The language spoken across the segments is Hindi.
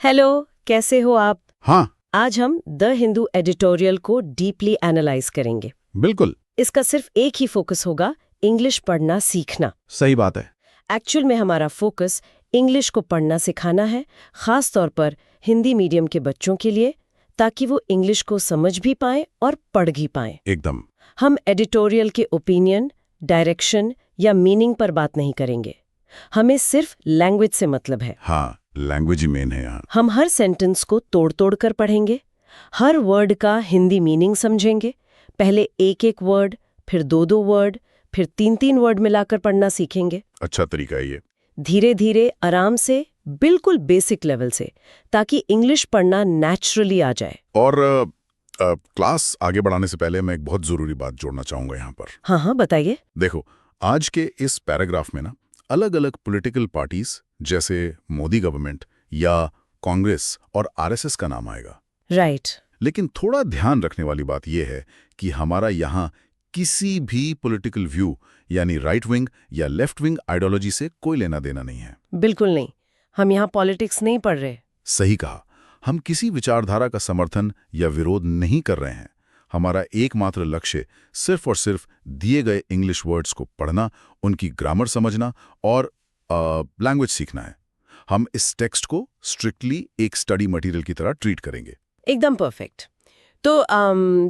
हेलो, कैसे हो आप? हाँ, आज हम द हिंदू एडिटोरियल को डीपली एनालाइज करेंगे। बिल्कुल इसका सिर्फ एक ही फोकस होगा, इंग्लिश पढ़ना सीखना। सही बात है। एक्चुअल में हमारा फोकस इंग्लिश को पढ़ना सिखाना है, खास तौर पर हिंदी मीडियम के बच्चों के लिए, ताकि वो इंग्लिश को समझ भी पाएं और पढ़ भी पाएं। एकदम। हम एडिटोरियल के ओपिनियन, डायरेक्शन या मीनिंग पर बात नहीं करेंगे। हमें सिर्फ लैंग्वेज से मतलब है। हाँ, लैंग्वेज ही मेन है यहाँ। हम हर सेंटेंस को तोड़-तोड़ कर पढ़ेंगे, हर वर्ड का हिंदी मीनिंग समझेंगे। पहले एक-एक वर्ड, फिर दो-दो वर्ड, फिर तीन-तीन वर्ड मिलाकर पढ़ना सीखेंगे। अच्छा तरीका है ये। धीरे-धीरे, आराम से, बिल्कुल बेसिक लेवल से, ताकि इंग्लिश पढ़ना नेचुरली आ जाए। और क्लास आगे बढ़ाने से पहले मैं एक बहुत ज़रूरी बात जोड़ना चाहूँगा यहाँ पर। हाँ, बताइए। देखो, आज के इस पैराग्राफ में ना अलग-अलग पॉलिटिकल पार्टीज जैसे मोदी गवर्नमेंट या कांग्रेस और आरएसएस का नाम आएगा। राइट। लेकिन थोड़ा ध्यान रखने वाली बात यह है कि हमारा यहाँ किसी भी पॉलिटिकल व्यू यानी राइट विंग या लेफ्ट विंग आइडियोलॉजी से कोई लेना देना नहीं है। बिल्कुल नहीं। हम यहाँ पॉलिटिक्स नहीं पढ़ रहे। सही कहा। हम किसी विचारधारा का समर्थन या विरोध नहीं कर रहे हैं। हमारा एकमात्र लक्ष्य सिर्फ और सिर्फ दिए गए इंग्लिश वर्ड्स को पढ़ना, उनकी ग्रामर समझना और लैंग्वेज सीखना है। हम इस टेक्स्ट को स्ट्रिक्टली एक स्टडी मटेरियल की तरह ट्रीट करेंगे। एकदम परफेक्ट। तो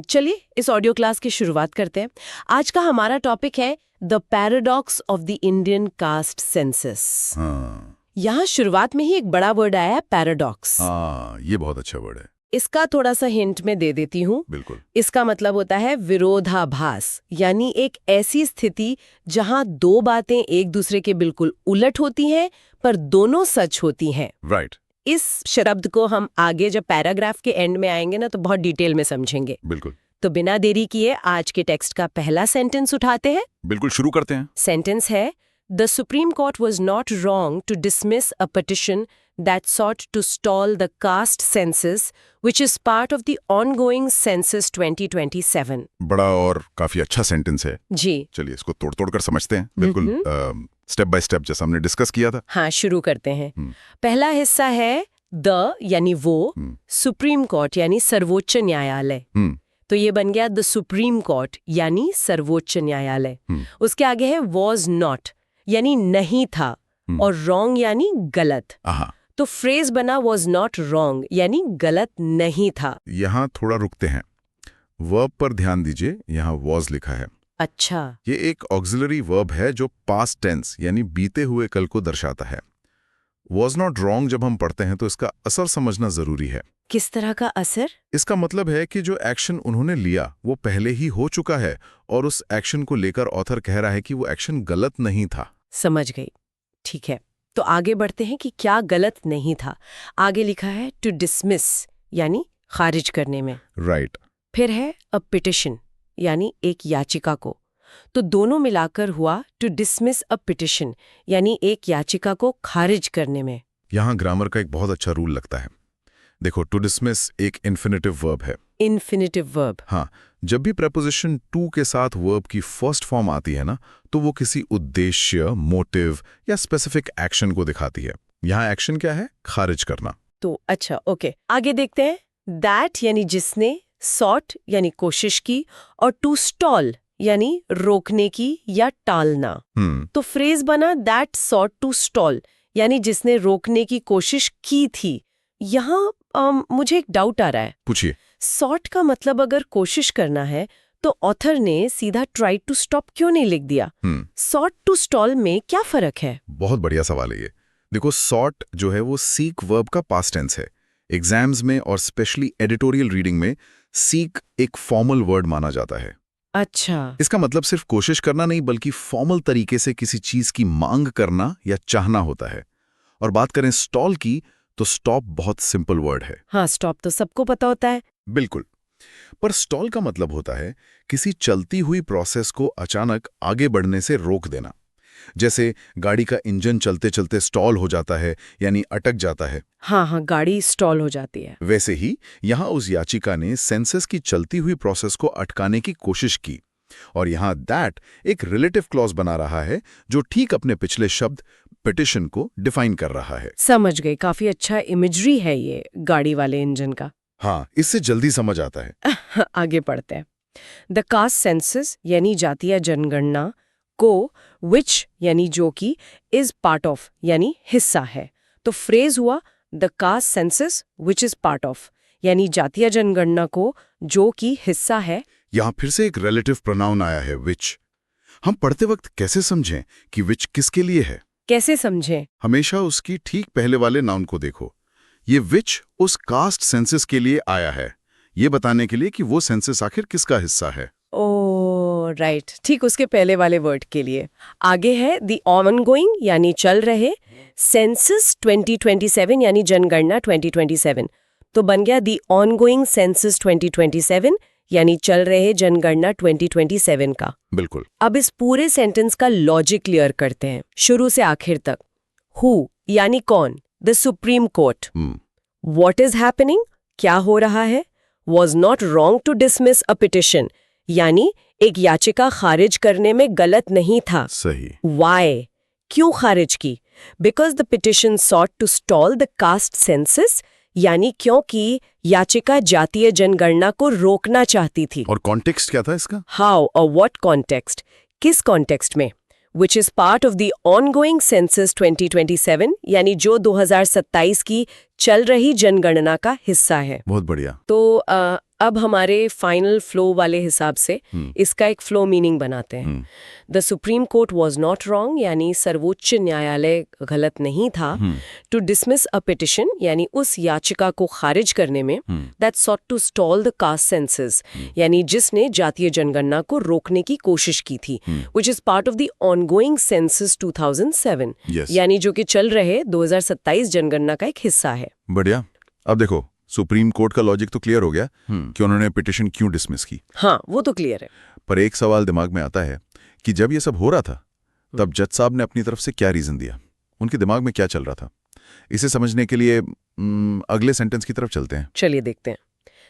चलिए इस ऑडियो क्लास की शुरुआत करते हैं। आज का हमारा टॉपिक है the paradox of the Indian caste census. हाँ, यहाँ शुरुआत में ही एक बड़ा वर्ड आया है, पैराडॉक्स। हाँ, ये बहुत अच्छा वर्ड है। इसका थोड़ा सा हिंट मैं दे देती हूँ। बिल्कुल। इसका मतलब होता है विरोधाभास, यानी एक ऐसी स्थिति जहाँ दो बातें एक दूसरे के बिल्कुल उलट होती हैं पर दोनों सच होती हैं। राइट। इस शब्द को हम आगे जब पैराग्राफ के एंड में आएंगे ना तो बहुत डिटेल में समझेंगे। बिल्कुल। तो बिना देरी किए आज के टेक्स्ट का पहला सेंटेंस उठाते हैं। बिल्कुल, शुरू करते हैं। सेंटेंस है, the Supreme Court was not wrong to dismiss a petition that sought to stall the caste census, which is part of the ongoing census 2027. बड़ा और काफी अच्छा सेंटेंस है। जी। चलिए इसको तोड़-तोड़ कर समझते हैं। बिल्कुल स्टेप बाय स्टेप जैसा हमने डिस्कस किया था। हाँ, शुरू करते हैं। पहला हिस्सा है द यानी वो, सुप्रीम कोर्ट यानी सर्वोच्च न्यायालय। तो ये बन गया द सुप्रीम कोर्ट यानी सर्वोच्च न्यायालय। उसके आगे है वॉज नॉट यानी नहीं था, और रॉन्ग यानी गलत। तो फ्रेज बना वॉज नॉट रॉन्ग यानी गलत नहीं था। यहाँ थोड़ा रुकते हैं। वर्ब पर ध्यान दीजिए, यहाँ वॉज लिखा है। अच्छा। ये एक ऑक्सिलरी वर्ब है जो पास्ट टेंस यानी बीते हुए कल को दर्शाता है। वॉज नॉट रॉन्ग जब हम पढ़ते हैं तो इसका असर समझना जरूरी है। किस तरह का असर? इसका मतलब है कि जो एक्शन उन्होंने लिया वो पहले ही हो चुका है और उस एक्शन को लेकर ऑथर कह रहा है कि वो एक्शन गलत नहीं था। समझ गई। ठीक है, तो आगे बढ़ते हैं कि क्या गलत नहीं था। आगे लिखा है टू डिसमिस यानी खारिज करने में। राइट। फिर है अ पिटिशन यानी एक याचिका को। तो दोनों मिलाकर हुआ टू डिसमिस अ पिटिशन यानी एक याचिका को खारिज करने में। यहाँ ग्रामर का एक बहुत अच्छा रूल लगता है। देखो, टू डिसमिस एक इन्फिनेटिव वर्ब है। Infinitive verb. हाँ, जब भी प्रेपोजिशन टू के साथ वर्ब की फर्स्ट फॉर्म आती है ना, तो वो किसी उद्देश्य, मोटिव या स्पेसिफिक एक्शन को दिखाती है। यहाँ एक्शन क्या है? खारिज करना। तो अच्छा, ओके, आगे देखते हैं। दैट यानी जिसने, सॉट यानी कोशिश की, और टू स्टॉल यानी रोकने की या टालना। तो फ्रेज बना दैट सॉट टू स्टॉल यानी जिसने रोकने की कोशिश की थी। यहाँ मुझे एक डाउट आ रहा है। पूछिए। सॉट का मतलब अगर कोशिश करना है तो ऑथर ने सीधा ट्राई टू स्टॉप क्यों नहीं लिख दिया? सॉट टू स्टॉल में क्या फर्क है? बहुत बढ़िया सवाल है ये। देखो, सॉट जो है वो सीक वर्ब का पास्ट टेंस है। एग्जाम्स में और स्पेशली एडिटोरियल रीडिंग में सीक एक फॉर्मल वर्ड माना जाता है। अच्छा। इसका मतलब सिर्फ कोशिश करना नहीं बल्कि फॉर्मल तरीके से किसी चीज की मांग करना या चाहना होता है। और बात करें स्टॉल की, तो स्टॉप बहुत सिंपल वर्ड है। हाँ, स्टॉप तो सबको पता होता है। बिल्कुल। पर स्टॉल का मतलब होता है किसी चलती हुई प्रोसेस को अचानक आगे बढ़ने से रोक देना। जैसे गाड़ी का इंजन चलते चलते स्टॉल हो जाता है यानी अटक जाता है। हाँ, गाड़ी स्टॉल हो जाती है। वैसे ही यहाँ उस याचिका ने सेंसस की चलती हुई प्रोसेस को अटकाने की कोशिश की, और यहाँ दैट एक रिलेटिव क्लॉज बना रहा है जो ठीक अपने पिछले शब्द पिटिशन को डिफाइन कर रहा है। समझ गई, काफी अच्छा इमेजरी है ये गाड़ी वाले इंजन का। हाँ, इससे जल्दी समझ आता है। आगे पढ़ते हैं। द कास्ट सेंसस यानी जातीय जनगणना को विच यानी जो कि इज पार्ट ऑफ यानी हिस्सा है। तो फ्रेज हुआ the caste census which is part of यानी जातीय जनगणना को जो कि हिस्सा है। यहाँ फिर से एक रिलेटिव प्रोनाउन आया है विच। हम पढ़ते वक्त कैसे समझें कि विच किसके लिए है? कैसे समझें? हमेशा उसकी ठीक पहले वाले नाउन को देखो। ये विच उस कास्ट सेंसस के लिए आया है, ये बताने के लिए कि वो सेंसस आखिर किसका हिस्सा है। ओ राइट, ठीक उसके पहले वाले वर्ड के लिए। आगे है द ऑनगोइंग यानी चल रहे, सेंसस 2027 यानी जनगणना 2027। तो बन गया द ऑनगोइंग सेंसस 2027 यानी चल रहे जनगणना 2027 का। बिल्कुल। अब इस पूरे सेंटेंस का लॉजिक क्लियर करते हैं शुरू से आखिर तक। हु यानी कौन? The Supreme Court. What is happening? क्या हो रहा है? Was not wrong to dismiss a petition यानी एक याचिका खारिज करने में गलत नहीं था। सही। वाई? क्यों खारिज की? Because the petition sought to stall the caste census यानी क्योंकि याचिका जातीय जनगणना को रोकना चाहती थी। और कॉन्टेक्स्ट क्या था इसका? हाउ और व्हाट कॉन्टेक्स्ट? किस कॉन्टेक्स्ट में? Which is part of the ongoing census 2027 यानी जो 2027 की चल रही जनगणना का हिस्सा है। बहुत बढ़िया। तो अब हमारे फाइनल फ्लो वाले हिसाब से इसका एक फ्लो मीनिंग बनाते हैं। The Supreme Court was not wrong यानी सर्वोच्च न्यायालय गलत नहीं था टू डिसमिस अ पिटिशन यानी उस याचिका को खारिज करने में that sought to stall the caste census यानी जिसने जातीय जनगणना को रोकने की कोशिश की थी, which is part of the ongoing census 2007 यानी जो कि चल रहे 2027 जनगणना का एक हिस्सा है। बढ़िया। अब देखो, सुप्रीम कोर्ट का लॉजिक तो क्लियर हो गया कि उन्होंने पिटिशन क्यों डिसमिस की। हाँ, वो तो क्लियर है। पर एक सवाल दिमाग में आता है कि जब ये सब हो रहा था तब जज साहब ने अपनी तरफ से क्या रीजन दिया, उनके दिमाग में क्या चल रहा था? इसे समझने के लिए अगले सेंटेंस की तरफ चलते हैं। चलिए देखते हैं।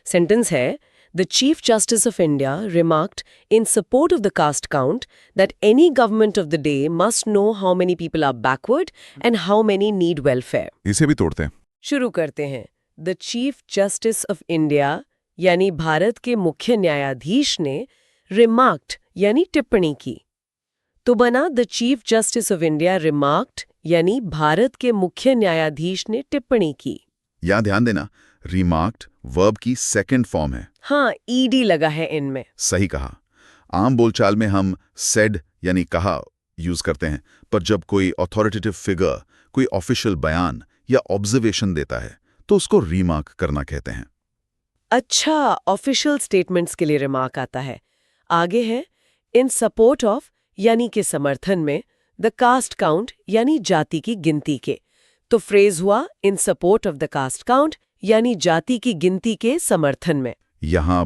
सेंटेंस है The Chief Justice of India remarked in support of the caste count that any government of the day must know how many people are backward and how many need welfare. इसे भी तोड़ते हैं। शुरू करते हैं। The Chief Justice of India यानी भारत के मुख्य न्यायाधीश ने remarked यानी टिप्पणी की। तो बना The Chief Justice of India remarked यानी भारत के मुख्य न्यायाधीश ने टिप्पणी की। यहाँ ध्यान देना, रिमार्क्ड वर्ब की सेकंड फॉर्म है। हाँ, ईडी लगा है इनमें। सही कहा। आम बोलचाल में हम सेड यानी कहा यूज करते हैं, पर जब कोई अथॉरिटेटिव फिगर कोई ऑफिशियल बयान या ऑब्जर्वेशन देता है तो उसको रिमार्क करना कहते हैं। अच्छा, ऑफिशियल स्टेटमेंट्स के लिए रिमार्क आता है। आगे है इन सपोर्ट ऑफ यानी के समर्थन में, द कास्ट काउंट यानी जाति की गिनती के। तो फ्रेज हुआ in support of the caste count यानी जाति की गिनती के समर्थन में। यहाँ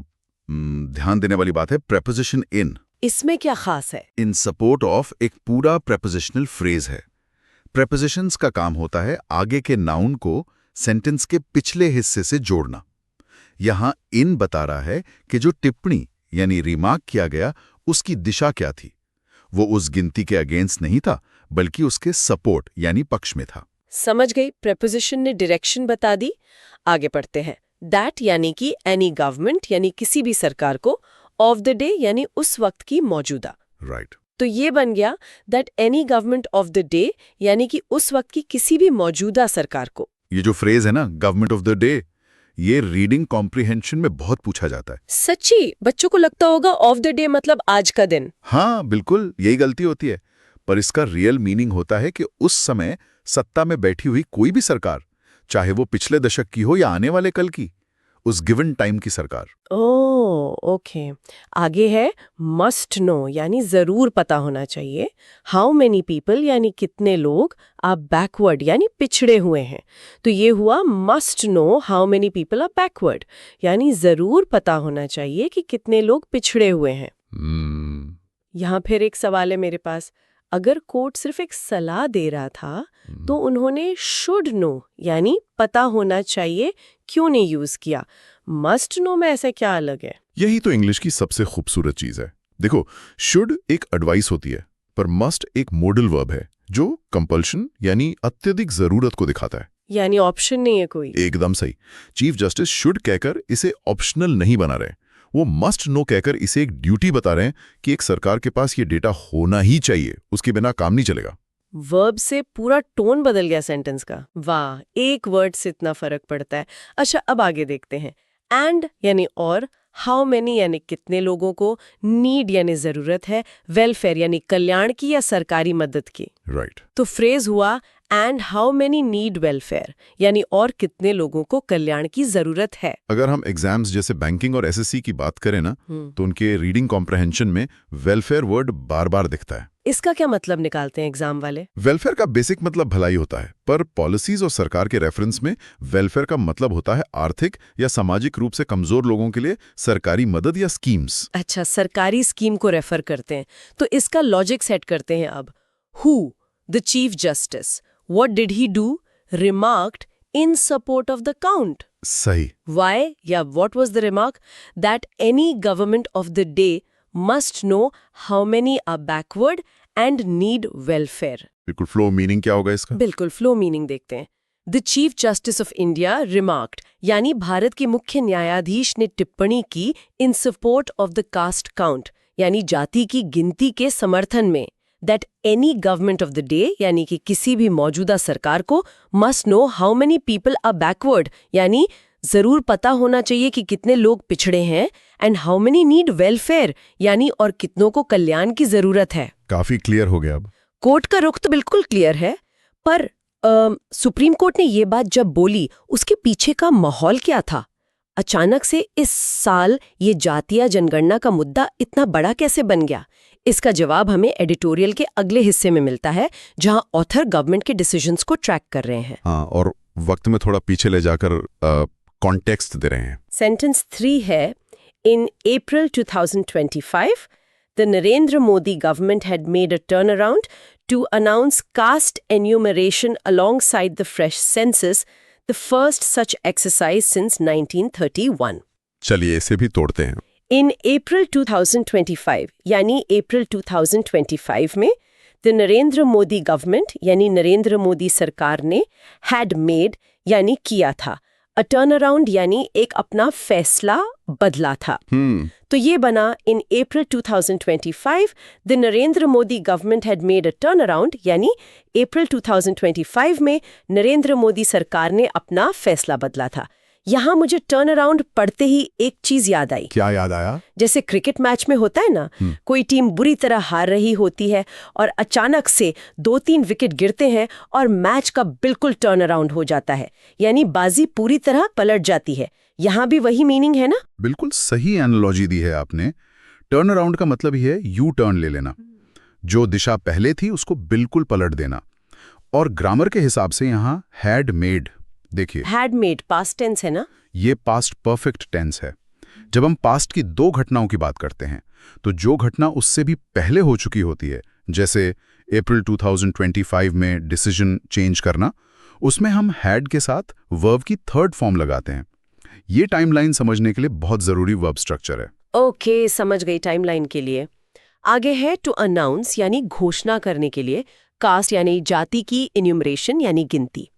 ध्यान देने वाली बात है प्रेपोजिशन इन। इसमें क्या खास है? इन सपोर्ट ऑफ एक पूरा प्रेपोजिशनल फ्रेज है। प्रेपोजिशंस का काम होता है आगे के नाउन को सेंटेंस के पिछले हिस्से से जोड़ना। यहाँ इन बता रहा है कि जो टिप्पणी यानी रिमार्क किया गया उसकी दिशा क्या थी। वो उस गिनती के अगेंस्ट नहीं था बल्कि उसके सपोर्ट यानी पक्ष में था। समझ गई, प्रेपोजिशन ने डायरेक्शन बता दी। आगे पढ़ते हैं। दैट यानी कि एनी गवर्नमेंट यानी किसी भी सरकार को, ऑफ द डे यानी उस वक्त की मौजूदा। राइट। तो ये बन गया that any government of the day यानी कि उस वक्त की किसी भी मौजूदा सरकार को। ये जो फ्रेज है ना, गवर्नमेंट ऑफ द डे, ये रीडिंग कॉम्प्रिहेंशन में बहुत पूछा जाता है। सच्ची? बच्चों को लगता होगा ऑफ द डे मतलब आज का दिन। हाँ बिल्कुल, यही गलती होती है। पर इसका रियल मीनिंग होता है कि उस समय सत्ता में बैठी हुई कोई भी सरकार, चाहे वो पिछले दशक की हो या आने वाले कल की, उस गिवन टाइम की सरकार। Oh okay. आगे है मस्ट नो यानी जरूर पता होना चाहिए। हाउ मेनी पीपल यानी कितने लोग आर बैकवर्ड यानी पिछड़े हुए हैं। तो ये हुआ must know how many people are backward यानी जरूर पता होना चाहिए कि कितने लोग पिछड़े हुए हैं। यहाँ फिर एक सवाल है मेरे पास। अगर कोर्ट सिर्फ एक सलाह दे रहा था तो उन्होंने शुड नो यानी पता होना चाहिए क्यों नहीं यूज किया? मस्ट नो में ऐसा क्या अलग है? यही तो इंग्लिश की सबसे खूबसूरत चीज है। देखो, शुड एक एडवाइस होती है, पर मस्ट एक मॉडल वर्ब है जो कंपल्शन यानी अत्यधिक जरूरत को दिखाता है। यानी ऑप्शन नहीं है कोई। एकदम सही। चीफ जस्टिस शुड कहकर इसे ऑप्शनल नहीं बना रहे, वो मस्ट नो कहकर इसे एक ड्यूटी बता रहे हैं कि एक सरकार के पास ये डेटा होना ही चाहिए, उसके बिना काम नहीं चलेगा। वर्ब से पूरा टोन बदल गया सेंटेंस का। वाह, एक वर्ड से इतना फर्क पड़ता है। अच्छा, अब आगे देखते हैं। एंड यानी और, हाउ मेनी यानी कितने लोगों को, नीड यानी जरूरत है, वेलफेयर यानी कल्याण की या सरकारी मदद की। राइट। तो फ्रेज हुआ and how many need welfare, यानी और कितने लोगों को कल्याण की जरूरत है। अगर हम एग्जाम्स जैसे बैंकिंग और एसएससी की बात करें ना, तो उनके रीडिंग कॉम्प्रहेंशन में वेलफेयर वर्ड बार बार दिखता है। इसका क्या मतलब निकालते हैं एग्जाम वाले? वेलफेयर का बेसिक मतलब भलाई होता है, पर पॉलिसीज और सरकार के रेफरेंस में वेलफेयर का मतलब होता है आर्थिक या सामाजिक रूप से कमजोर लोगों के लिए सरकारी मदद या स्कीम्स। अच्छा, सरकारी स्कीम को रेफर करते हैं। तो इसका लॉजिक सेट करते हैं अब। Who, the Chief justice, what did he do? Remarked in support of the count. सही। Why या what was the remark? That any government of the day must know how many are backward and need welfare. बिल्कुल। फ्लो मीनिंग क्या होगा इसका? बिल्कुल, फ्लो मीनिंग देखते हैं। The Chief Justice of India remarked, यानी भारत के मुख्य न्यायाधीश ने टिप्पणी की in support of the caste count, यानी जाति की गिनती के समर्थन में। That any government of the day, यानी कि किसी भी मौजूदा सरकार को, must know how many people are backward, यानी जरूर पता होना चाहिए कि कितने लोग पिछड़े हैं, and how many need welfare, यानी और कितनों को कल्याण की जरूरत है। काफी क्लियर हो गया अब। कोर्ट का रुख तो बिल्कुल क्लियर है, पर सुप्रीम कोर्ट ने ये बात जब बोली, उसके पीछे का माहौल क्या था? अचानक से इस साल ये जातीय जनगणना का मुद्दा इतना बड़ा कैसे बन गया? इसका जवाब हमें एडिटोरियल के अगले हिस्से में मिलता है, जहां ऑथर गवर्नमेंट के डिसीजंस को ट्रैक कर रहे हैं। हाँ, और वक्त में थोड़ा पीछे ले जाकर कॉन्टेक्स्ट दे रहे हैं। सेंटेंस 3 है, इन अप्रैल 2025 the Narendra Modi government had made a turnaround to announce caste enumeration alongside the fresh census, the first such exercise since 1931. चलिए इसे भी तोड़ते हैं। In April 2025, यानी अप्रैल 2025 में, the नरेंद्र मोदी गवर्नमेंट यानी नरेंद्र मोदी सरकार ने had made यानी किया था, a turnaround यानी एक अपना फैसला बदला था। तो ये बना इन अप्रैल 2025 the Narendra Modi government had made a turn around, यानी अप्रैल 2025 में नरेंद्र मोदी सरकार ने अपना फैसला बदला था। यहाँ मुझे टर्न अराउंड पढ़ते ही एक चीज याद आई। क्या याद आया? जैसे क्रिकेट मैच में होता है ना, कोई टीम बुरी तरह हार रही होती है और अचानक से 2-3 विकेट गिरते हैं और मैच का बिल्कुल टर्न अराउंड हो जाता है, यानी बाजी पूरी तरह पलट जाती है। यहाँ भी वही मीनिंग है ना? बिल्कुल सही एनालॉजी दी है आपने। टर्न अराउंड का मतलब ही है यू टर्न ले लेना, जो दिशा पहले थी उसको बिल्कुल पलट देना। और ग्रामर के हिसाब से यहाँ हैड मेड, देखिए हैड मेड पास्ट टेंस है ना, ये पास्ट परफेक्ट टेंस है। जब हम पास्ट की 2 घटनाओं की बात करते हैं तो जो घटना उससे भी पहले हो चुकी होती है, जैसे अप्रैल 2025 में डिसीजन चेंज करना, उसमें हम हैड के साथ वर्ब की 3rd फॉर्म लगाते हैं। ये टाइमलाइन समझने के लिए बहुत जरूरी वर्ब स्ट्रक्चर है। ओके, समझ गई टाइमलाइन के लिए। आगे है टू अनाउंस यानी घोषणा करने के लिए, कास्ट यानी जाति की इन्यूमरेशन यानी गिनती।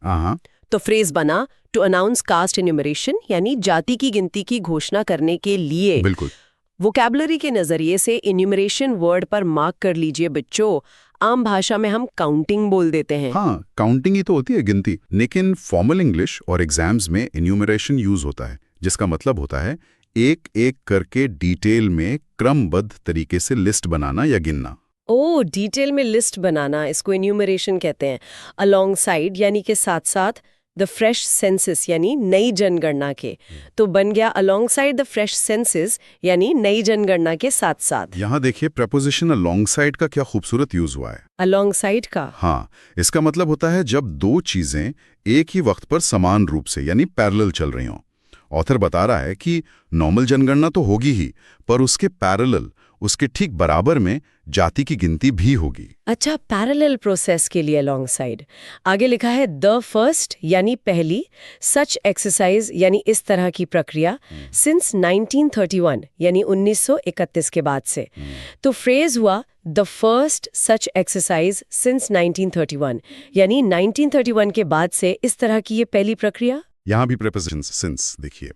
तो फ्रेज बना टू अनाउंस कास्ट इन्यूमरेशन यानी जाति की गिनती की घोषणा करने के लिए। बिल्कुल। वोकैबुलरी के नजरिए से इन्यूमरेशन वर्ड पर मार्क कर लीजिए बच्चों। आम भाषा में हम काउंटिंग बोल देते हैं। हाँ, काउंटिंग ही तो होती है गिनती, लेकिन फॉर्मल इंग्लिश और एग्जाम्स में इन्यूमरेशन यूज होता है, जिसका मतलब होता है एक एक करके डिटेल में क्रमबद्ध तरीके से लिस्ट बनाना या गिनना। ओ, डिटेल में लिस्ट बनाना, इसको इन्यूमरेशन कहते हैं। अलोंग साइड यानी के साथ साथ, द फ्रेश सेंसस यानी नई जनगणना के, तो बन गया along side the fresh census यानी नई जनगणना के साथ साथ। यहाँ देखिए प्रपोजिशन अलोंग साइड का क्या खूबसूरत यूज हुआ है। अलोंग साइड का? हाँ, इसका मतलब होता है जब 2 चीजें एक ही वक्त पर समान रूप से यानी पैरेलल चल रही हों। ऑथर बता रहा है कि नॉर्मल जनगणना तो होगी ही, पर उसके पैरेलल उसके ठीक बराबर में जाति की गिनती भी होगी। अच्छा, पैरेलल प्रोसेस के लिए अलॉन्ग साइड आगे लिखा है द फर्स्ट यानी पहली सच एक्सरसाइज यानी इस तरह की प्रक्रिया सिंस 1931 यानी 1931 के बाद से। तो फ्रेज हुआ the first such exercise since 1931 यानी 1931 के बाद से इस तरह की ये पहली प्रक्रिया। यहाँ भी प्रेपोजिशंस सिंस देखिए,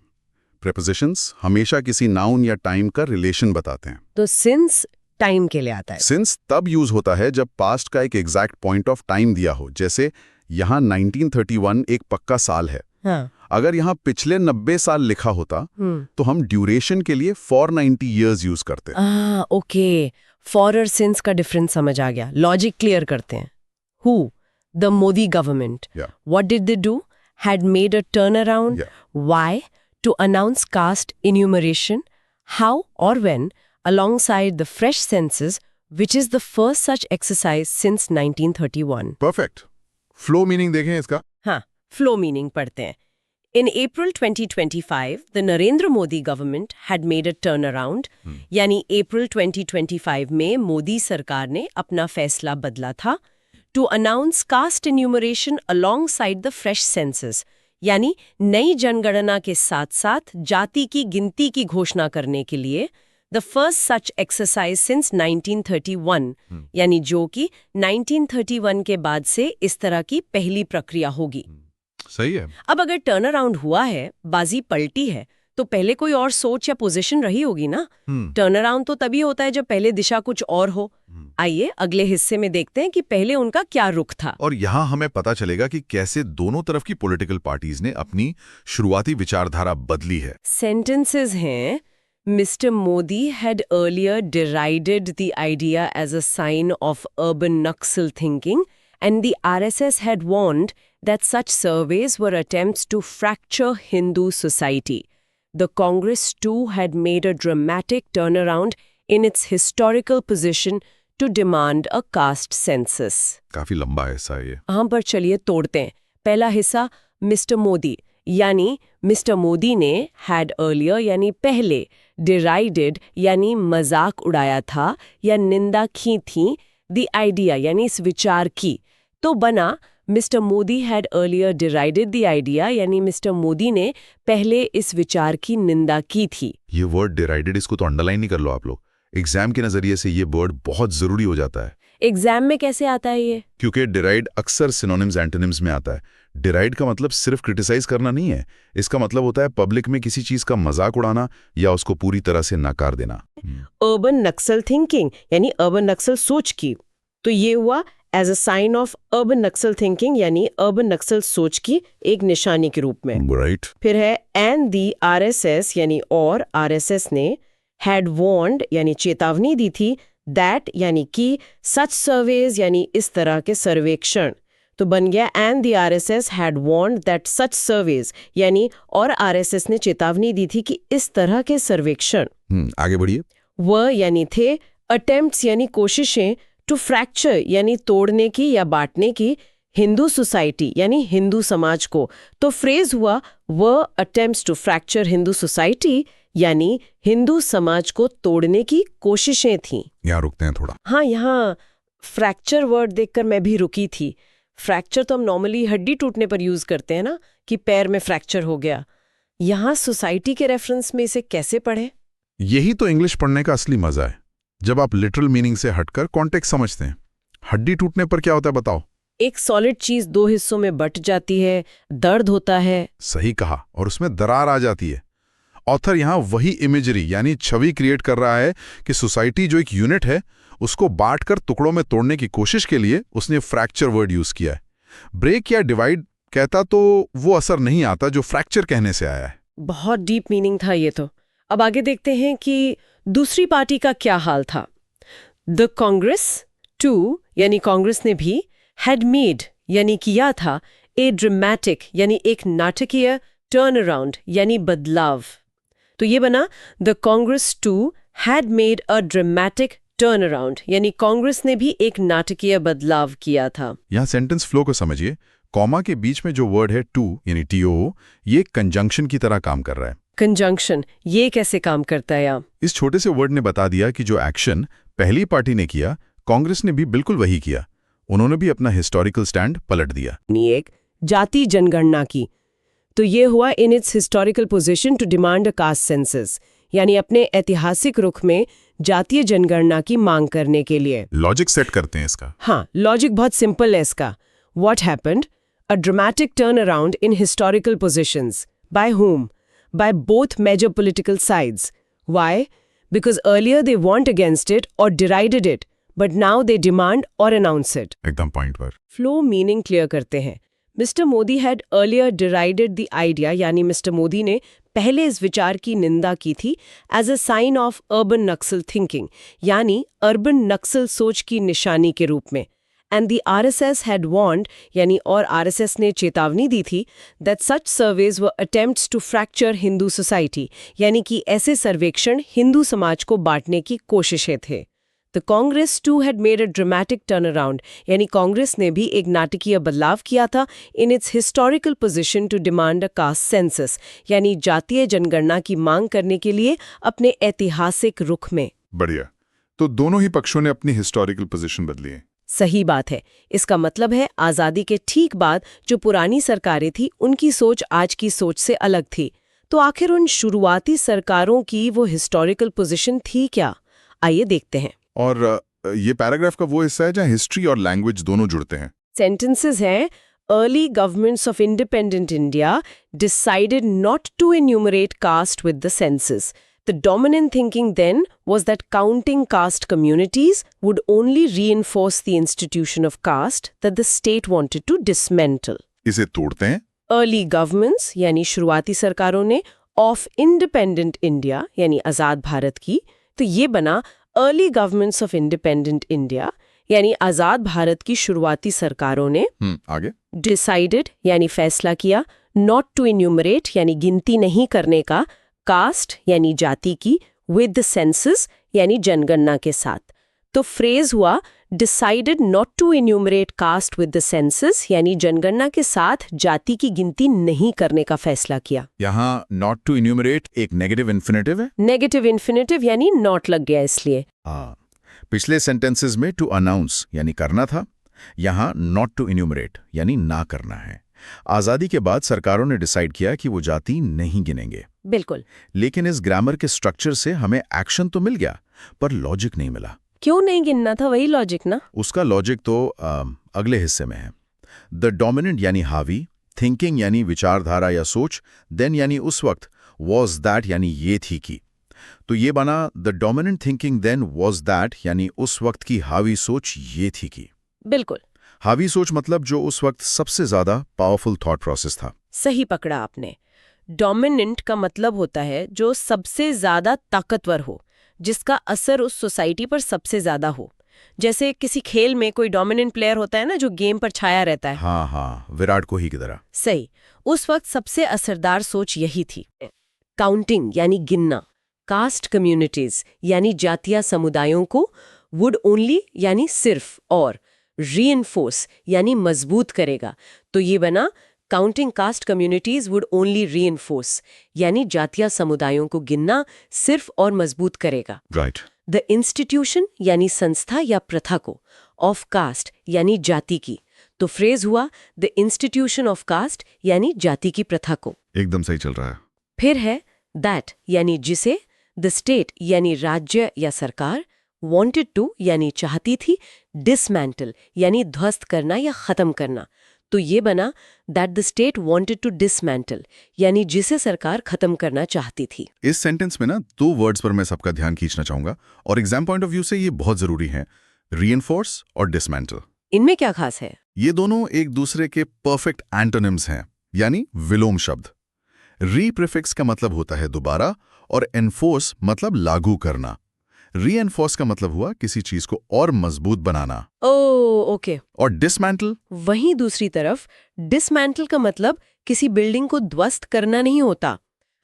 प्रेपोजिशंस हमेशा किसी नाउन या टाइम का रिलेशन बताते हैं। तो सिंस टाइम के लिए आता है। सिंस तब यूज होता है जब पास्ट का एक एग्जैक्ट पॉइंट ऑफ टाइम दिया हो, जैसे यहाँ 1931 एक पक्का साल है। हाँ। अगर यहाँ पिछले 90 साल लिखा होता तो हम ड्यूरेशन के लिए फॉर 90 ईयर्स यूज करते। ओके, फॉर और सिंस का डिफरेंस समझ आ गया, लॉजिक क्लियर करते हैं। Who the Modi government, what did they do, had made a turn around, why, to announce caste enumeration, how और when, alongside the fresh census, which is the first such exercise since 1931. Perfect. Flow meaning देखें इसका। हाँ, फ्लो मीनिंग पढ़ते हैं। In April 2025, the Narendra Modi government had made a turnaround, यानी अप्रैल 2025 में मोदी सरकार ने अपना फैसला बदला था, to announce caste enumeration alongside the fresh census, यानी नई जनगणना के साथ-साथ जाति की गिनती की घोषणा करने के लिए The first such exercise since 1931, यानी जो कि 1931 के बाद से इस तरह की पहली प्रक्रिया होगी। सही है। अब अगर टर्न अराउंड हुआ है, बाजी पलटी है, तो पहले कोई और सोच या पोजीशन रही होगी ना। टर्न अराउंड तो तभी होता है जब पहले दिशा कुछ और हो। आइए अगले हिस्से में देखते हैं कि पहले उनका क्या रुख था। और यहाँ हमें पता चलेगा कि कैसे दोनों तरफ की पॉलिटिकल पार्टीज ने अपनी शुरुआती विचारधारा बदली है। सेंटेंसेस हैं, Mr. Modi had earlier derided the idea as a sign of urban Naxal thinking, and the RSS had warned that such surveys were attempts to fracture Hindu society. The Congress too had made a dramatic turnaround in its historical position to demand a caste census. काफी लंबा हिस्सा है ये। हाँ, पर चलिए तोड़ते हैं। पहला हिस्सा, मिस्टर मोदी यानी मिस्टर मोदी ने had earlier यानी पहले, derided यानी मजाक उड़ाया था या निंदा की थी, the idea यानी इस विचार की, तो बना mister Modi had earlier derided the idea यानी मिस्टर मोदी ने पहले इस विचार की निंदा की थी। ये वर्ड derided, इसको तो अंडरलाइन नहीं कर लो आप लोग। एग्जाम के नजरिए से ये वर्ड बहुत जरूरी हो जाता है। एग्जाम में कैसे आता है ये? क्योंकि डिराइड अक्सर सिनोनिम्स एंटोनिम्स में आता है। डिराइड का मतलब सिर्फ क्रिटिसाइज करना नहीं है, इसका मतलब होता है पब्लिक में किसी चीज का मजाक उड़ाना या उसको पूरी तरह से नकार देना। अर्बन नक्सल थिंकिंग यानी अर्बन नक्सल सोच की, तो ये हुआ as a sign of urban Naxal thinking यानी अर्बन नक्सल सोच की एक निशानी के रूप में। राइट। फिर है एंड दी आरएसएस यानी और आरएसएस ने हैड वार्न्ड यानी चेतावनी दी थी, दैट यानी कि सच सर्वेज यानी इस तरह के सर्वेक्षण, तो बन गया and the RSS had warned that such surveys यानी और आरएसएस ने चेतावनी दी थी कि इस तरह के सर्वेक्षण आगे बढ़िए। व यानी थे, अटेम्प्ट्स यानी कोशिशें, टू फ्रैक्चर यानी तोड़ने की या बांटने की, हिंदू सोसाइटी यानी हिंदू समाज को, तो फ्रेज हुआ the attempts to fracture Hindu society यानी हिंदू समाज को तोड़ने की कोशिशें थीं। यहाँ रुकते हैं थोड़ा। हाँ, यहाँ फ्रैक्चर वर्ड देखकर मैं भी रुकी थी। फ्रैक्चर तो हम नॉर्मली हड्डी टूटने पर यूज करते हैं ना, कि पैर में फ्रैक्चर हो गया। यहाँ सोसाइटी के रेफरेंस में इसे कैसे पढ़े? यही तो इंग्लिश पढ़ने का असली मजा है, जब आप लिटरल मीनिंग से हटकर कॉन्टेक्स्ट समझते हैं। हड्डी टूटने पर क्या होता है बताओ? एक सॉलिड चीज दो हिस्सों में बट जाती है, दर्द होता है। सही कहा, और उसमें दरार आ जाती है। ऑथर यहाँ वही इमेजरी यानी छवि क्रिएट कर रहा है कि सोसाइटी जो एक यूनिट है उसको बांटकर टुकड़ों में तोड़ने की कोशिश के लिए उसने फ्रैक्चर वर्ड यूज किया है। ब्रेक या डिवाइड कहता तो वो असर नहीं आता जो फ्रैक्चर कहने से आया है। बहुत डीप मीनिंग था ये तो। अब आगे देखते हैं कि दूसरी पार्टी का क्या हाल था। द कांग्रेस टू यानी कांग्रेस ने भी हैड मेड यानी किया था, ए ड्रामेटिक यानी एक नाटकीय, टर्न अराउंड यानी बदलाव, तो ये बना the Congress to had made a dramatic turn around यानी कांग्रेस ने भी एक नाटकीय बदलाव किया था। यहाँ सेंटेंस फ्लो को समझिए। कॉमा के बीच में जो वर्ड है टू यानी TO, ये कंजंक्शन की तरह काम कर रहा है। कंजंक्शन, ये कैसे काम करता है आप? इस छोटे से वर्ड ने बता दिया कि जो एक्शन पहली पार्टी ने किया, कांग्रेस ने भी बिल्कुल वही किया। उन्होंने भी अपना हिस्टोरिकल स्टैंड पलट दिया। एक जाति जनगणना की, तो ये हुआ in its historical position to demand a caste census, यानी अपने ऐतिहासिक रुख में जातीय जनगणना की मांग करने के लिए। लॉजिक सेट करते हैं इसका। हाँ, लॉजिक बहुत सिंपल है इसका। What happened? A dramatic turnaround in historical positions. By whom? By both major political sides. Why? Because earlier they warned against it or derided it, but now they demand or announce it. एकदम पॉइंट पर। Flow meaning clear करते हैं। Mr. Modi had earlier derided the idea, यानी मिस्टर मोदी ने पहले इस विचार की निंदा की थी as a sign of urban Naxal thinking, यानी अर्बन नक्सल सोच की निशानी के रूप में। And the RSS had warned, यानी और RSS ने चेतावनी दी थी that such surveys were attempts to fracture Hindu society, यानी कि ऐसे सर्वेक्षण हिंदू समाज को बांटने की कोशिशें थे। The Congress too had made a dramatic turnaround, यानी कांग्रेस ने भी एक नाटकीय बदलाव किया था in its historical position to demand a caste census, यानी जातीय जनगणना की मांग करने के लिए अपने ऐतिहासिक रुख में। बढ़िया। तो दोनों ही पक्षों ने अपनी हिस्टोरिकल पोजीशन बदली है। सही बात है। इसका मतलब है आज़ादी के ठीक बाद जो पुरानी सरकारें थी उनकी सोच आज की सोच से अलग थी। तो आखिर उन शुरुआती सरकारों की वो हिस्टोरिकल पोजीशन थी क्या? आइए देखते हैं। और ये पैराग्राफ का वो हिस्सा है जहाँ हिस्ट्री और लैंग्वेज दोनों जुड़ते हैं। सेंटेंसेस हैं, early governments of independent India decided not to enumerate caste with the census. The dominant thinking then was that counting caste communities would only reinforce the institution of caste that the state wanted to dismantle. इसे तोड़ते हैं। Early governments यानी शुरुआती सरकारों ने of independent India यानी आज़ाद भारत की, तो ये बना Early governments of independent India यानी आज़ाद भारत की शुरुआती सरकारों ने आगे decided यानी फैसला किया, not to enumerate यानी गिनती नहीं करने का, कास्ट यानी जाति की, with the census यानी जनगणना के साथ। तो फ्रेज हुआ decided not to enumerate caste with the census यानी जनगणना के साथ जाति की गिनती नहीं करने का फैसला किया। यहाँ नॉट टू एन्यूमरेट एक नेगेटिव इन्फिनेटिव है। नेगेटिव इन्फिनेटिव यानी नॉट लग गया इसलिए। हाँ, पिछले सेंटेंसेस में टू अनाउंस यानी करना था, यहाँ नॉट टू एन्यूमरेट यानी ना करना है। आज़ादी के बाद सरकारों ने डिसाइड किया कि वो जाति नहीं गिनेंगे। बिल्कुल। लेकिन इस ग्रामर के स्ट्रक्चर से हमें एक्शन तो मिल गया पर लॉजिक नहीं मिला। क्यों नहीं गिनना था? वही लॉजिक ना। उसका लॉजिक तो अगले हिस्से में है। द डोमिनेंट यानी हावी, थिंकिंग यानी विचारधारा या सोच, देन यानी उस वक्त, वॉज दैट यानी ये थी कि। तो ये बना the dominant thinking then was that यानी उस वक्त की हावी सोच ये थी कि। बिल्कुल। हावी सोच मतलब जो उस वक्त सबसे ज्यादा पावरफुल थॉट प्रोसेस था। सही पकड़ा आपने। डोमिनेंट का मतलब होता है जो सबसे ज्यादा ताकतवर हो, जिसका असर उस सोसाइटी पर सबसे ज्यादा हो। जैसे किसी खेल में कोई डोमिनेंट प्लेयर होता है ना, जो गेम पर छाया रहता है। हाँ हाँ, विराट कोहली की तरह। सही। उस वक्त सबसे असरदार सोच यही थी। काउंटिंग यानी गिनना, कास्ट कम्युनिटीज यानी जातीय समुदायों को, वुड ओनली यानी सिर्फ, और रीइंफोर्स यानी मजबूत करेगा। तो ये बना counting caste communities would only reinforce यानी जातीय समुदायों को गिनना सिर्फ और मजबूत करेगा। राइट। द इंस्टीट्यूशन यानी संस्था या प्रथा को, ऑफ कास्ट यानी जाति की, तो फ्रेज हुआ द इंस्टीट्यूशन ऑफ कास्ट यानी जाति की प्रथा को। एकदम सही चल रहा है। फिर है दैट यानी जिसे, द स्टेट यानी राज्य या सरकार, वांटेड टू यानी चाहती थी, डिसमैंटल यानी ध्वस्त करना या खत्म करना। तो ये बना that the state wanted to dismantle यानी जिसे सरकार खत्म करना चाहती थी। इस सेंटेंस में ना दो वर्ड्स पर मैं सबका ध्यान खींचना चाहूंगा और एग्जाम पॉइंट ऑफ व्यू से ये बहुत जरूरी है, रीइंफोर्स और डिसमैंटल। इनमें क्या खास है? ये दोनों एक दूसरे के परफेक्ट एंटोनिम्स हैं, यानी विलोम शब्द। री प्रीफिक्स का मतलब होता है दोबारा और एनफोर्स मतलब लागू करना। रीएनफोर्स का मतलब हुआ किसी चीज को और मजबूत बनाना। ओके। और डिसमैंटल? वहीं दूसरी तरफ डिसमैंटल का मतलब किसी बिल्डिंग को ध्वस्त करना नहीं होता,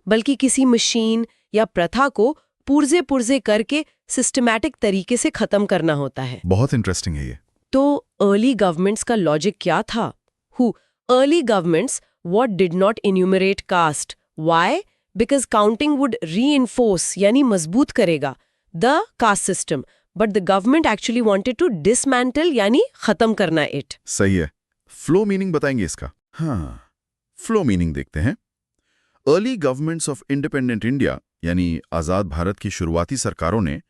बल्कि किसी मशीन या प्रथा को पुर्जे पुर्जे करके सिस्टमैटिक तरीके से खत्म करना होता है। बहुत इंटरेस्टिंग है ये। तो अर्ली गवर्नमेंट्स का लॉजिक क्या था? Who early governments what did not enumerate caste. Why? Because counting would reinforce यानी मजबूत करेगा the caste system, but the government actually wanted to dismantle यानी खत्म करना it. सही है। फ्लो मीनिंग बताएंगे इसका? हाँ, फ्लो मीनिंग देखते हैं। Early governments of independent India यानी आजाद भारत की शुरुआती सरकारों ने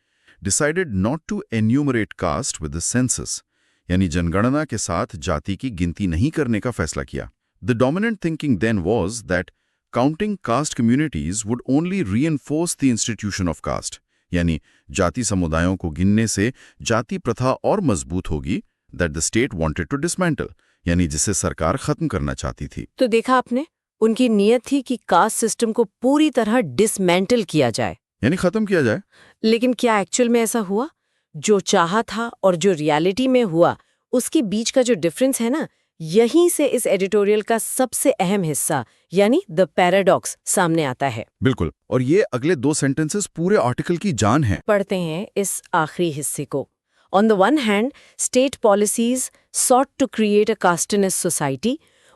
decided not to enumerate caste with the census यानी जनगणना के साथ जाति की गिनती नहीं करने का फैसला किया। The dominant thinking then was that counting caste communities would only reinforce the institution of caste यानी जाति समुदायों को गिनने से जाति प्रथा और मजबूत होगी that the state wanted to dismantle यानी जिसे सरकार खत्म करना चाहती थी। तो देखा आपने, उनकी नीयत थी कि कास्ट सिस्टम को पूरी तरह डिसमेंटल किया जाए यानी खत्म किया जाए। लेकिन क्या एक्चुअल में ऐसा हुआ? जो चाहा था और जो रियलिटी में हुआ उसके बीच का जो डिफरेंस है ना, यहीं से इस एडिटोरियल का सबसे अहम हिस्सा यानी द पैराडॉक्स सामने आता है। बिल्कुल, और ये अगले 2 सेंटेंसेस पूरे आर्टिकल की जान है। पढ़ते हैं इस आखिरी हिस्से को। On the one hand, state policies sought to create a casteist society,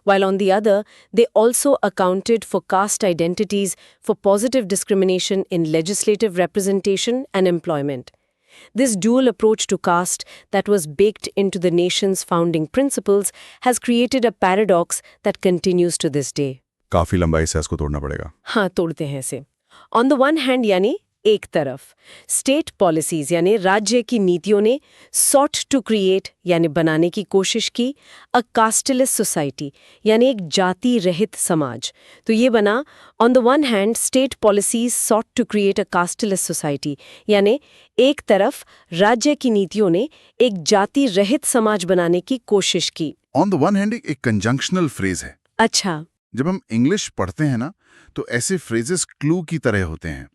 while on the other, they also accounted for caste identities for positive discrimination in legislative representation and employment. This dual approach to caste that was baked into the nation's founding principles has created a paradox that continues to this day. काफी लंबाई से इसको तोड़ना पड़ेगा। हाँ, तोड़ते हैं इसे। On the one hand यानी एक तरफ स्टेट पॉलिसीज यानी राज्य की नीतियों ने सॉट टू क्रिएट यानी बनाने की कोशिश की अ कास्टलेस सोसाइटी यानी एक जाति रहित समाज। तो ये बना on the one hand state policies sought to create a casteless society यानी एक तरफ राज्य की नीतियों ने एक जाति रहित समाज बनाने की कोशिश की। ऑन द वन हैंड एक कंजंक्शनल फ्रेज है। अच्छा, जब हम इंग्लिश पढ़ते हैं ना तो ऐसे फ्रेजेस क्लू की तरह होते हैं।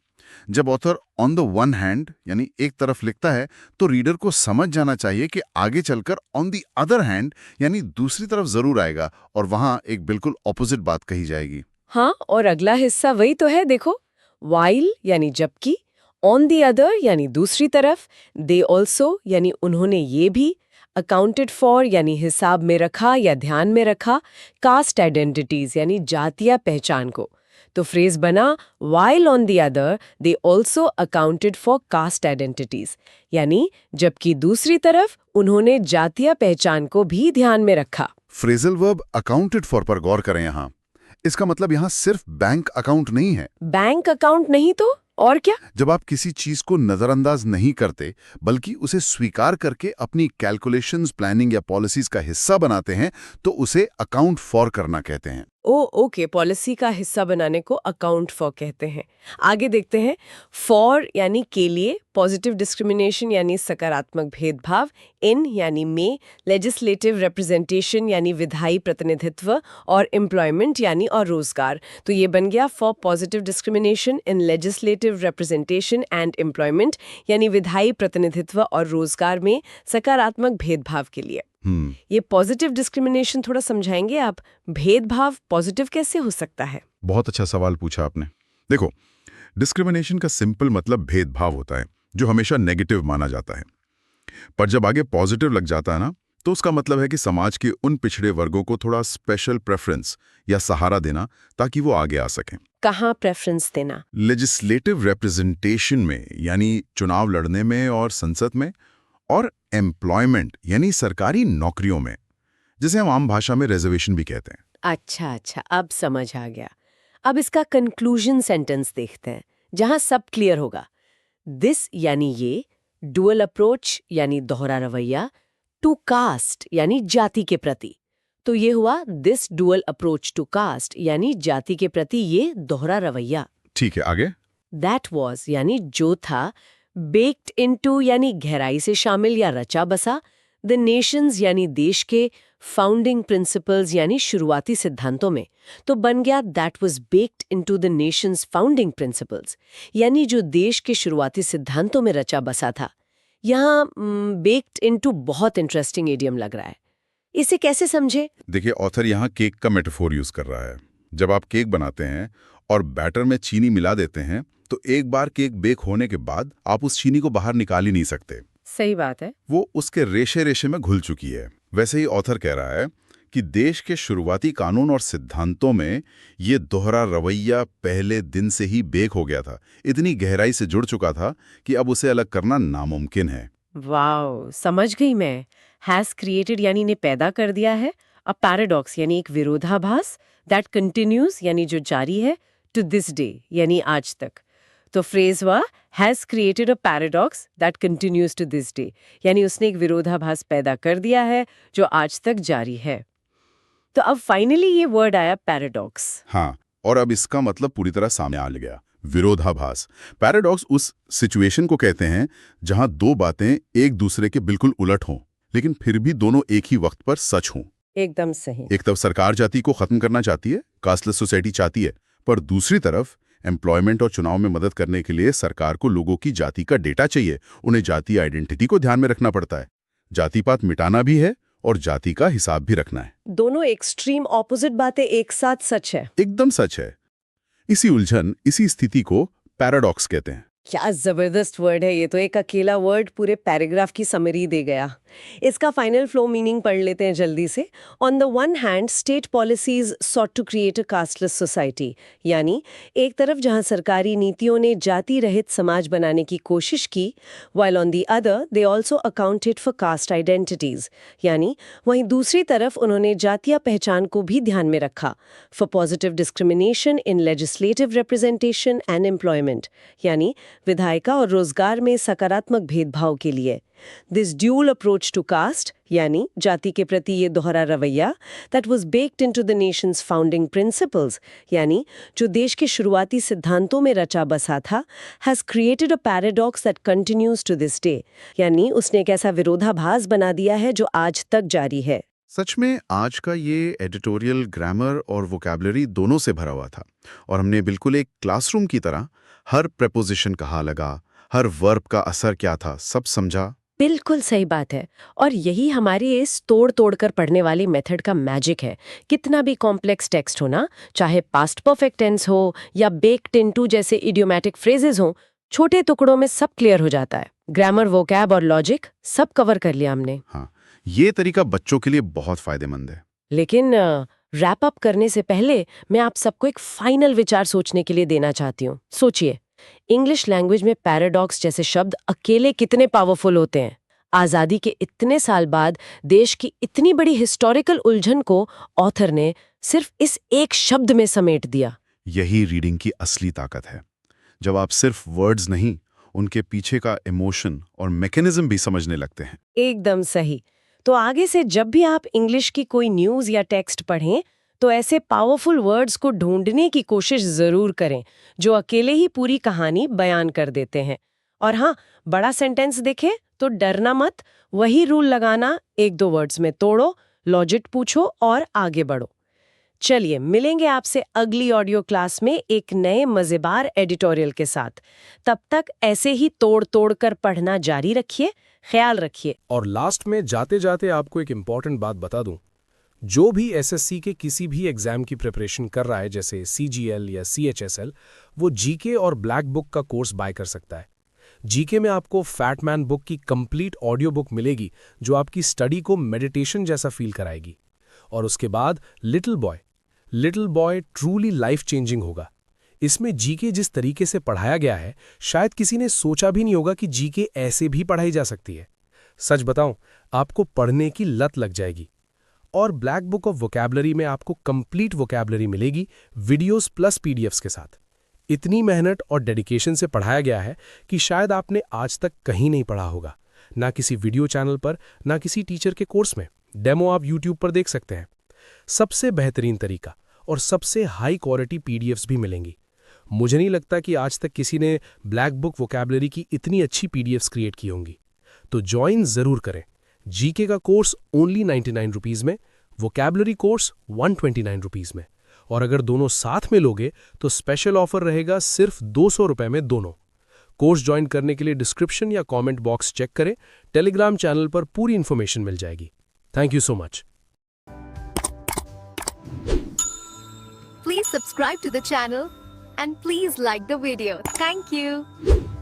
जब author on the one hand यानी एक तरफ लिखता है तो रीडर को समझ जाना चाहिए कि आगे चलकर ऑन द अदर हैंड यानी दूसरी तरफ जरूर आएगा और वहां एक बिल्कुल ऑपोजिट बात कही जाएगी। हाँ, और अगला हिस्सा वही तो है, देखो। वाइल यानी जबकि, ऑन द अदर यानी दूसरी तरफ, दे ऑल्सो यानी उन्होंने ये भी, अकाउंटेड फॉर यानी हिसाब में रखा या ध्यान में रखा, कास्ट आइडेंटिटीज यानी जातीय पहचान को। तो फ्रेज बना while on the other they also accounted for caste identities यानी जबकि दूसरी तरफ उन्होंने जातीय पहचान को भी ध्यान में रखा। फ्रेजल वर्ब accounted for पर गौर करें यहाँ। इसका मतलब यहाँ सिर्फ बैंक अकाउंट नहीं है। बैंक अकाउंट नहीं तो और क्या? जब आप किसी चीज को नजरअंदाज नहीं करते बल्कि उसे स्वीकार करके अपनी कैलकुलेशंस, प्लानिंग या पॉलिसीज का हिस्सा बनाते हैं तो उसे अकाउंट फॉर करना कहते हैं। ओके, पॉलिसी का हिस्सा बनाने को अकाउंट फॉर कहते हैं। आगे देखते हैं। फॉर यानी के लिए, पॉजिटिव डिस्क्रिमिनेशन यानी सकारात्मक भेदभाव, इन यानी में, लेजिस्लेटिव रिप्रेजेंटेशन यानी विधायी प्रतिनिधित्व और एम्प्लॉयमेंट यानी और रोजगार। तो ये बन गया for positive discrimination in legislative representation and employment यानी विधायी प्रतिनिधित्व और रोजगार में सकारात्मक भेदभाव के लिए। ये पॉजिटिव डिस्क्रिमिनेशन थोड़ा समझाएंगे आप? भेदभाव पॉजिटिव कैसे हो सकता है? बहुत अच्छा सवाल पूछा आपने। देखो, डिस्क्रिमिनेशन का सिंपल मतलब भेदभाव होता है जो हमेशा नेगेटिव माना जाता है, पर जब आगे पॉजिटिव लग जाता है ना तो उसका मतलब है कि समाज के उन पिछड़े वर्गों को थोड़ा स्पेशल प्रेफरेंस या सहारा देना ताकि वो आगे आ सकें। कहाँ प्रेफरेंस देना? लेजिस्लेटिव रिप्रेजेंटेशन में यानी चुनाव लड़ने में और संसद में, और एम्प्लॉयमेंट यानी सरकारी नौकरियों में, जिसे हम आम भाषा में रिजर्वेशन भी कहते हैं। अच्छा, अब समझ आ गया। अब इसका कंक्लूजन सेंटेंस देखते हैं जहां सब क्लियर होगा। दिस यानी ये, डुअल अप्रोच यानी दोहरा रवैया, टू कास्ट यानी जाति के प्रति। तो ये हुआ this dual approach to caste यानी जाति के प्रति ये दोहरा रवैया। ठीक है, आगे। दैट वॉज यानी जो था, बेक्ड इनटू यानी गहराई से शामिल या रचा बसा, द नेशंस यानी देश के, फाउंडिंग प्रिंसिपल्स यानी शुरुआती सिद्धांतों में। तो बन गया that was baked into the nation's founding principles यानी जो देश के शुरुआती सिद्धांतों में रचा बसा था। यहाँ बेक्ड इनटू बहुत इंटरेस्टिंग इडियम लग रहा है, इसे कैसे समझे? देखिए, ऑथर यहाँ केक का मेटाफोर यूज कर रहा है। जब आप केक बनाते हैं और बैटर में चीनी मिला देते हैं तो एक बार केक बेक होने के बाद आप उस चीनी को बाहर निकाल ही नहीं सकते। सही बात है, वो उसके रेशे रेशे में घुल चुकी है। वैसे ही ऑथर कह रहा है कि देश के शुरुआती कानून और सिद्धांतों में ये दोहरा रवैया पहले दिन से ही बेक हो गया था, इतनी गहराई से जुड़ चुका था कि अब उसे अलग करना नामुमकिन है। वाओ, समझ गई मैं। हैज क्रिएटेड यानी ने पैदा कर दिया है, अ पैराडॉक्स यानी एक विरोधाभास, दैट कंटिन्यूज यानी जो जारी है, टू दिस डे यानी आज तक। तो फ्रेज हुआ has created a paradox that continues to this day, यानी उसने एक विरोधाभास पैदा कर दिया है जो आज तक जारी है। तो अब फाइनली ये वर्ड आया पैराडॉक्स। हाँ, और अब इसका मतलब पूरी तरह सामने आ गया। विरोधाभास, पैराडॉक्स उस सिचुएशन को कहते हैं जहां दो बातें एक दूसरे के बिल्कुल उलट हों, लेकिन फिर भी दोनों एक ही वक्त पर सच हों। एकदम सही। एक तरफ सरकार जाति को खत्म करना चाहती है, कास्टलेस सोसाइटी चाहती है, पर दूसरी तरफ एम्प्लॉयमेंट और चुनाव में मदद करने के लिए सरकार को लोगों की जाति का डेटा चाहिए। उन्हें जाति आइडेंटिटी को ध्यान में रखना पड़ता है। जातिपात मिटाना भी है और जाति का हिसाब भी रखना है। दोनों एक्सट्रीम ऑपोजिट बातें एक साथ सच है। एकदम सच है। इसी उलझन, इसी स्थिति को पैराडॉक्स कहते हैं। क्या जबरदस्त वर्ड है ये, तो एक अकेला वर्ड पूरे पैराग्राफ की समरी दे गया। इसका फाइनल फ्लो मीनिंग पढ़ लेते हैं जल्दी से। On the one hand state policies sought to create a casteless society, यानी एक तरफ जहां सरकारी नीतियों ने जाति रहित समाज बनाने की कोशिश की, while on the other they also accounted for caste identities, यानी वहीं दूसरी तरफ उन्होंने जातीय पहचान को भी ध्यान में रखा, for positive discrimination in legislative representation and employment, यानी विधायिका और रोजगार में सकारात्मक भेदभाव के लिए। This dual approach to caste, यानी जाति के प्रति ये दोहरा रवैया, that was baked into the nation's founding principles, यानी जो देश के शुरुआती सिद्धांतों में रचा बसा था, has created a paradox that continues to this day, यानी उसने एक ऐसा विरोधाभास बना दिया है जो आज तक जारी है। सच में आज का ये एडिटोरियल ग्रामर और वोकैबुलरी दोनों से भरा हुआ था, और हमने बिल्कुल एक क्लासरूम की तरह हर प्रेपोजिशन कहाँ लगा, हर वर्ब का असर क्या था, सब समझा। बिल्कुल सही बात है, और यही हमारी इस तोड़ तोड़ कर पढ़ने वाली मेथड का मैजिक है। कितना भी कॉम्प्लेक्स टेक्स्ट हो ना, चाहे पास्ट परफेक्ट टेंस हो या बेक्ड इनटू जैसे इडियोमैटिक फ्रेजेस हो, छोटे टुकड़ों में सब क्लियर हो जाता है। ग्रामर, वोकैब और लॉजिक सब कवर कर लिया हमने। हाँ, ये तरीका बच्चों के लिए बहुत फायदेमंद है। लेकिन रैप अप करने से पहले मैं आप सबको एक फाइनल विचार सोचने के लिए देना चाहती हूँ। सोचिए, इंग्लिश लैंग्वेज में पैराडॉक्स जैसे शब्द अकेले कितने पावरफुल होते हैं। आज़ादी के इतने साल बाद देश की इतनी बड़ी हिस्टोरिकल उलझन को ऑथर ने सिर्फ इस एक शब्द में समेट दिया। यही रीडिंग की असली ताकत है, जब आप सिर्फ वर्ड्स नहीं, उनके पीछे का इमोशन और मैकेनिज्म भी समझने लगते हैं। एकदम सही। तो आगे से जब भी आप इंग्लिश की कोई न्यूज़ या टेक्स्ट पढ़ें, तो ऐसे पावरफुल वर्ड्स को ढूंढने की कोशिश जरूर करें जो अकेले ही पूरी कहानी बयान कर देते हैं। और हाँ, बड़ा सेंटेंस देखें तो डरना मत, वही रूल लगाना, एक दो वर्ड्स में तोड़ो, लॉजिक पूछो और आगे बढ़ो। चलिए, मिलेंगे आपसे अगली ऑडियो क्लास में एक नए मजेदार एडिटोरियल के साथ। तब तक ऐसे ही तोड़ तोड़ कर पढ़ना जारी रखिए, ख्याल रखिए। और लास्ट में जाते जाते आपको एक इम्पॉर्टेंट बात बता दूं, जो भी एसएससी के किसी भी एग्जाम की प्रिपरेशन कर रहा है, जैसे सीजीएल या सीएचएसएल, वो जीके और ब्लैक बुक का कोर्स बाय कर सकता है। जीके में आपको फैट मैन बुक की कंप्लीट ऑडियो बुक मिलेगी जो आपकी स्टडी को मेडिटेशन जैसा फील कराएगी। और उसके बाद little boy truly life changing होगा। इसमें जीके जिस तरीके से पढ़ाया गया है, शायद किसी ने सोचा भी नहीं होगा कि जीके ऐसे भी पढ़ाई जा सकती है। सच बताऊं, आपको पढ़ने की लत लग जाएगी। और ब्लैक बुक ऑफ वोकैबुलरी में आपको कंप्लीट वोकैबुलरी मिलेगी, वीडियोस प्लस पीडीएफ्स के साथ। इतनी मेहनत और डेडिकेशन से पढ़ाया गया है कि शायद आपने आज तक कहीं नहीं पढ़ा होगा, ना किसी वीडियो चैनल पर, ना किसी टीचर के कोर्स में। डेमो आप यूट्यूब पर देख सकते हैं। सबसे बेहतरीन तरीका और सबसे हाई क्वालिटी पीडीएफ्स भी मिलेंगी। मुझे नहीं लगता कि आज तक किसी ने ब्लैक बुक वोकैबुलरी की इतनी अच्छी पीडीएफ्स क्रिएट की होंगी। तो ज्वाइन जरूर करें। जीके का कोर्स ओनली 99 रुपीज़ में, वोकैबुलरी कोर्स 129 रुपीज़ में। और अगर दोनों साथ में लोगे तो स्पेशल ऑफर रहेगा सिर्फ 200 रुपये में दोनों। कोर्स ज्वाइन करने के लिए डिस्क्रिप्शन या कमेंट बॉक्स चेक करें। टेलीग्राम चैनल पर पूरी इन्फॉर्मेशन मिल जाएगी। Thank you so much. Please subscribe to the channel and please like the video. Thank you.